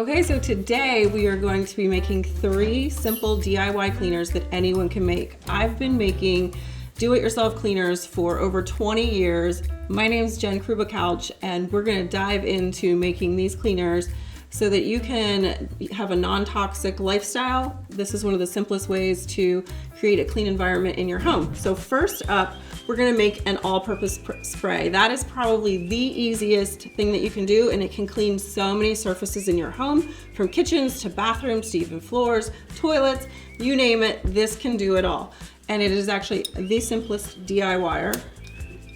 Okay, so today we are going to be making 3 simple DIY cleaners that anyone can make. I've been making do-it-yourself cleaners for over 20 years. My name is Jen Kruba-Couch, and we're going to dive into making these cleaners so that you can have a non-toxic lifestyle. This is one of the simplest ways to create a clean environment in your home. So first up, we're gonna make an all-purpose spray. That is probably the easiest thing that you can do, and it can clean so many surfaces in your home, from kitchens to bathrooms to even floors, toilets, you name it, this can do it all. And it is actually the simplest DIY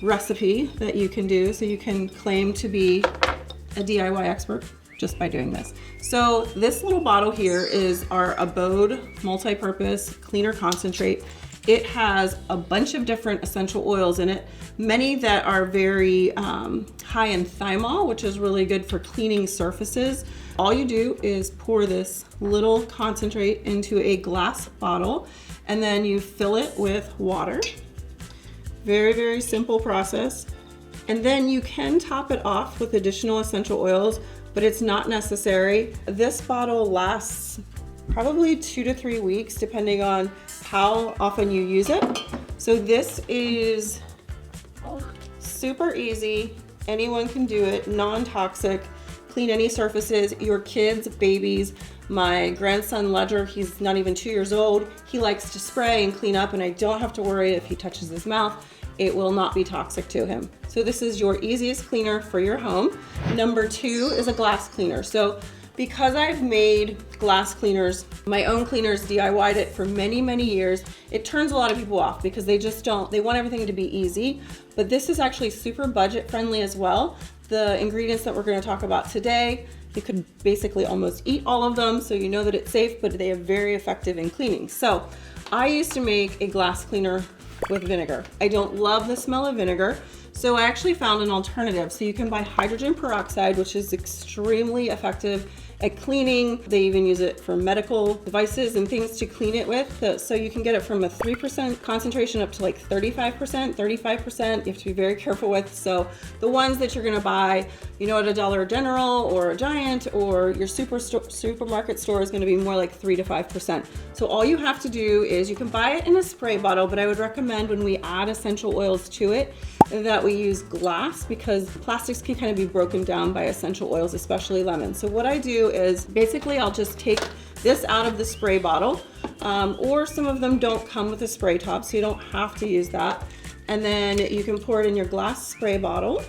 recipe that you can do, so you can claim to be a DIY expert just by doing this. So this little bottle here is our Abode multi-purpose cleaner concentrate. It has a bunch of different essential oils in it, many that are very high in thymol, which is really good for cleaning surfaces. All you do is pour this little concentrate into a glass bottle, and then you fill it with water. Very, very simple process. And then you can top it off with additional essential oils, but it's not necessary. This bottle lasts probably 2 to 3 weeks, depending on how often you use it. So this is super easy. Anyone can do it, non-toxic, clean any surfaces, your kids, babies. My grandson Ledger, he's not even 2 years old. He likes to spray and clean up, and I don't have to worry if he touches his mouth. It will not be toxic to him. So this is your easiest cleaner for your home. Number 2 is a glass cleaner. So because I've made glass cleaners, my own cleaners, DIY'd it for many, many years, it turns a lot of people off because they just don't, they want everything to be easy. But this is actually super budget friendly as well. The ingredients that we're gonna talk about today, you could basically almost eat all of them, so you know that it's safe, but they are very effective in cleaning. So I used to make a glass cleaner with vinegar. I don't love the smell of vinegar, so I actually found an alternative. So you can buy hydrogen peroxide, which is extremely effective at cleaning. They even use it for medical devices and things to clean it with. So you can get it from a 3% concentration up to like 35%, 35%. You have to be very careful with. So the ones that you're gonna buy, you know, at a Dollar General or a Giant or your supermarket store is gonna be more like 3 to 5%. So all you have to do is, you can buy it in a spray bottle, but I would recommend when we add essential oils to it that we use glass, because plastics can kind of be broken down by essential oils, especially lemon. So what I do is basically I'll just take this out of the spray bottle, or some of them don't come with a spray top, so you don't have to use that. And then you can pour it in your glass spray bottle.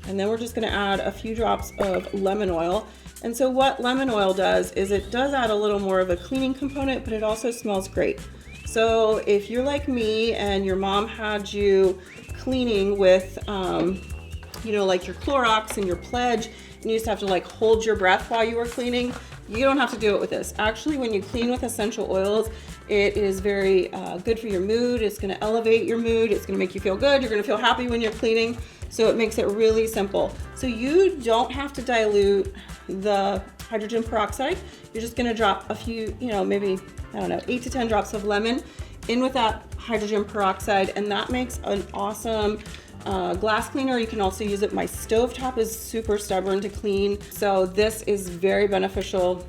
And then we're just gonna add a few drops of lemon oil. And so what lemon oil does is it does add a little more of a cleaning component, but it also smells great. So if you're like me and your mom had you cleaning with, you know, like your Clorox and your Pledge, and you just have to like hold your breath while you were cleaning, you don't have to do it with this. Actually, when you clean with essential oils, it is very good for your mood. It's gonna elevate your mood. It's gonna make you feel good. You're gonna feel happy when you're cleaning. So it makes it really simple. So you don't have to dilute the hydrogen peroxide. You're just gonna drop a few, you know, maybe, I don't know, 8 to 10 drops of lemon in with that hydrogen peroxide, and that makes an awesome glass cleaner. You can also use it. My stovetop is super stubborn to clean, so this is very beneficial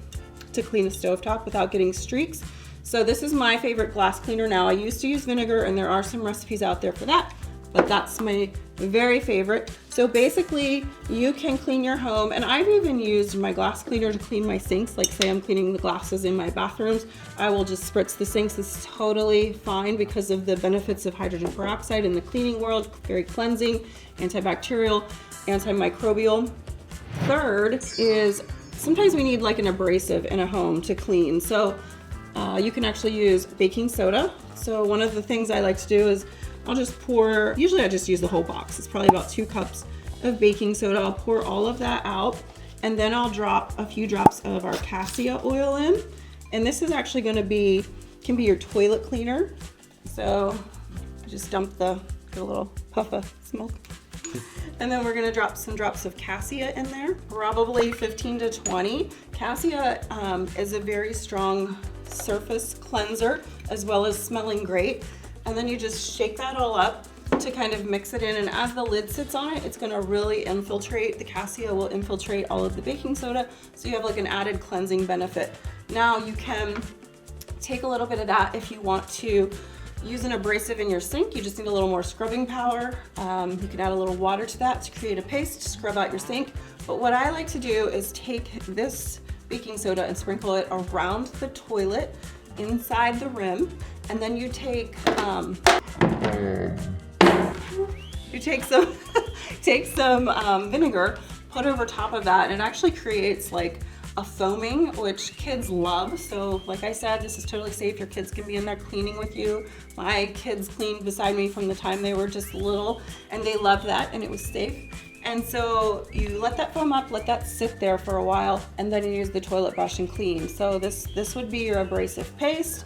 to clean a stovetop without getting streaks. So this is my favorite glass cleaner now. I used to use vinegar, and there are some recipes out there for that, but that's my very favorite. So basically you can clean your home, and I've even used my glass cleaner to clean my sinks. Like say I'm cleaning the glasses in my bathrooms, I will just spritz the sinks. It's totally fine because of the benefits of hydrogen peroxide in the cleaning world. Very cleansing, antibacterial, antimicrobial. Third is, sometimes we need like an abrasive in a home to clean. So you can actually use baking soda. So one of the things I like to do is I'll just pour, usually I just use the whole box. It's probably about 2 cups of baking soda. I'll pour all of that out, and then I'll drop a few drops of our cassia oil in. And this is actually gonna be, can be your toilet cleaner. So just dump get a little puff of smoke. And then we're gonna drop some drops of cassia in there, probably 15 to 20. Cassia is a very strong surface cleanser, as well as smelling great. And then you just shake that all up, to kind of mix it in, and as the lid sits on it, it's gonna really infiltrate, the cassia will infiltrate all of the baking soda, so you have like an added cleansing benefit. Now you can take a little bit of that if you want to use an abrasive in your sink. You just need a little more scrubbing power. You can add a little water to that to create a paste to scrub out your sink. But what I like to do is take this baking soda and sprinkle it around the toilet inside the rim, and then you take some vinegar, put over top of that, and it actually creates like a foaming, which kids love. So like I said, this is totally safe. Your kids can be in there cleaning with you. My kids cleaned beside me from the time they were just little, and they loved that, and it was safe. And so you let that foam up, let that sit there for a while, and then you use the toilet brush and clean. So this would be your abrasive paste,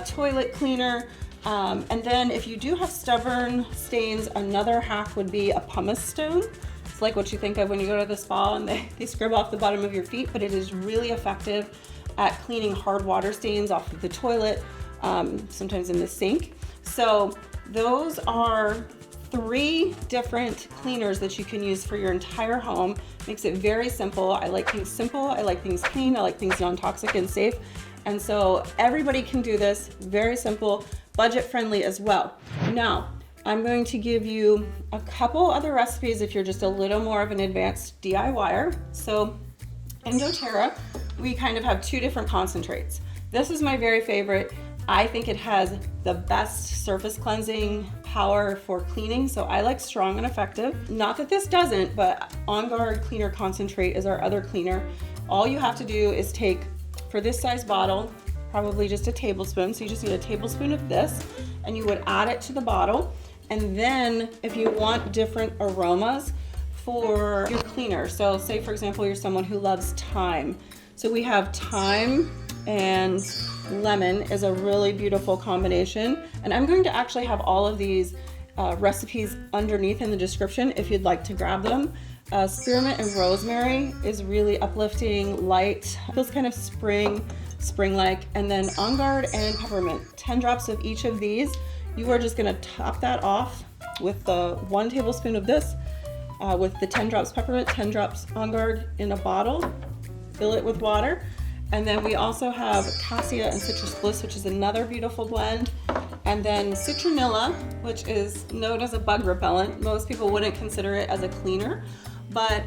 toilet cleaner, and then if you do have stubborn stains, another hack would be a pumice stone. It's like what you think of when you go to the spa and they scrub off the bottom of your feet, but it is really effective at cleaning hard water stains off of the toilet, sometimes in the sink. So those are 3 different cleaners that you can use for your entire home. Makes it very simple. I like things simple, I like things clean, I like things non-toxic and safe. And so everybody can do this, very simple, budget friendly as well. Now, I'm going to give you a couple other recipes if you're just a little more of an advanced DIYer. So in doTERRA, we kind of have 2 different concentrates. This is my very favorite. I think it has the best surface cleansing power for cleaning, so I like strong and effective. Not that this doesn't, but On Guard Cleaner Concentrate is our other cleaner. All you have to do is take, for this size bottle, probably just a tablespoon, so you just need a tablespoon of this, and you would add it to the bottle. And then if you want different aromas for your cleaner, so say for example you're someone who loves thyme, so we have thyme and lemon is a really beautiful combination, and I'm going to actually have all of these recipes underneath in the description if you'd like to grab them. Spearmint and rosemary is really uplifting, light, feels kind of spring-like, and then On Guard and peppermint, 10 drops of each of these. You are just gonna top that off with the 1 tablespoon of this, with the 10 drops peppermint, 10 drops On Guard in a bottle, fill it with water. And then we also have cassia and citrus bliss, which is another beautiful blend. And then citronella, which is known as a bug repellent. Most people wouldn't consider it as a cleaner, but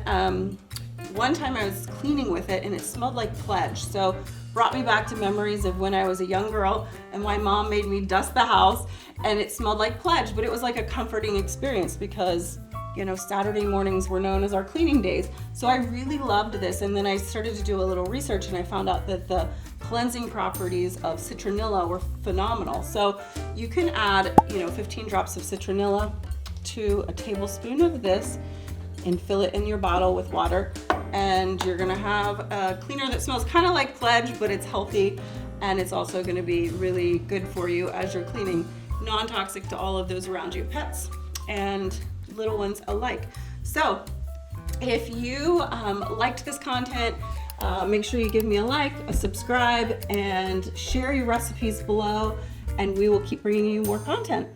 one time I was cleaning with it and it smelled like pledge. So brought me back to memories of when I was a young girl and my mom made me dust the house and it smelled like pledge, but it was like a comforting experience because, you know, Saturday mornings were known as our cleaning days. So I really loved this, and then I started to do a little research and I found out that the cleansing properties of citronella were phenomenal. So you can add, 15 drops of citronella to a tablespoon of this and fill it in your bottle with water, and you're gonna have a cleaner that smells kind of like pledge, but it's healthy, and it's also gonna be really good for you as you're cleaning, non-toxic to all of those around you, pets and little ones alike. So if you liked this content, make sure you give me a like, a subscribe, and share your recipes below, and we will keep bringing you more content.